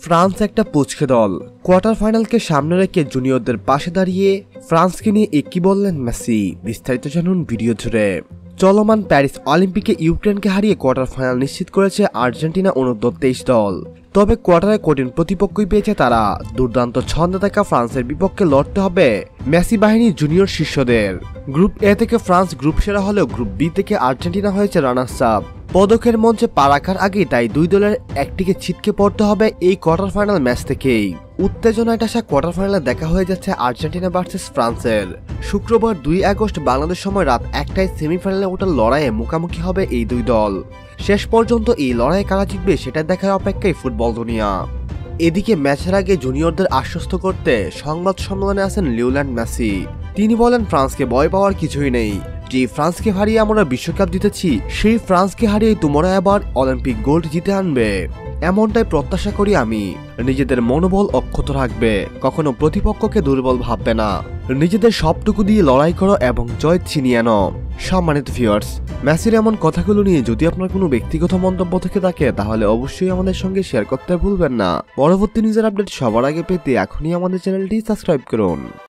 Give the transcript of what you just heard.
France একটা পুচকে দল। কোয়ার্টার ফাইনালকে সামনে রেখে জুনিয়রদের পাশে দাঁড়িয়ে ফ্রান্সকে নিয়ে কি বললেন মেসি, বিস্তারিত জানুন ভিডিও জুড়ে। চলমান প্যারিস অলিম্পিকে ইউক্রেনকে হারিয়ে কোয়ার্টার ফাইনাল নিশ্চিত করেছে আর্জেন্টিনা অনূর্ধ্ব-23 দল। তবে কোয়ার্টারে কঠিন প্রতিপক্ষই পেয়েছে তারা। দুর্দান্ত ছন্দে থাকা ফ্রান্সের বিপক্ষে লড়তে হবে মেসি বাহিনীর জুনিয়র শিষ্যদের। গ্রুপ এ থেকে ফ্রান্স গ্রুপ সেরা হলেও গ্রুপ বি থেকে আর্জেন্টিনা হয়েছে রানার্স আপ। পদকের মঞ্চে পা রাখার আগেই তাই দুই দলের একটিকে ছিটকে পড়তে হবে এই কোয়ার্টার ফাইনাল ম্যাচ থেকেই। উত্তেজনায় আসা কোয়ার্টার ফাইনালে দেখা হয়ে যাচ্ছে আর্জেন্টিনা ভার্সেস ফ্রান্সের। শুক্রবার 2 আগস্ট বাংলাদেশ সময় রাত 1টায় সেমিফাইনালে ওঠার লড়াইয়ে মুখোমুখি হবে এই দুই দল। শেষ পর্যন্ত এই লড়াইয়ে কারা জিতবে সেটা দেখার অপেক্ষায় ফুটবল দুনিয়া। এদিকে ম্যাচের আগে জুনিয়রদের আশ্বস্ত করতে সংবাদ সম্মেলনে আছেন লিওনেল মেসি। তিনি বলেন, ফ্রান্সকে ভয় পাওয়ার কিছুই নেই। যে ফ্রান্সকে হারিয়ে আমরা বিশ্বকাপ জিতেছি, সেই ফ্রান্সকে হারিয়ে তোমরা এবার অলিম্পিক গোল্ড জিতে আনবে, এমনটাই প্রত্যাশা করি আমি। নিজেদের মনোবল অক্ষত রাখবে, কখনো প্রতিপক্ষকে দুর্বল ভাববে না, নিজেদের সবটুকু দিয়ে লড়াই করো এবং জয় ছিনিয়ে আনো। সম্মানিত ভিউয়ার্স, মেসির এমন কথাগুলো নিয়ে যদি আপনার কোনো ব্যক্তিগত মন্তব্য থেকে থাকে তাহলে অবশ্যই আমাদের সঙ্গে শেয়ার করতে ভুলবেন না। পরবর্তী নিউজের আপডেট সবার আগে পেতে এখনই আমাদের চ্যানেলটি সাবস্ক্রাইব করুন।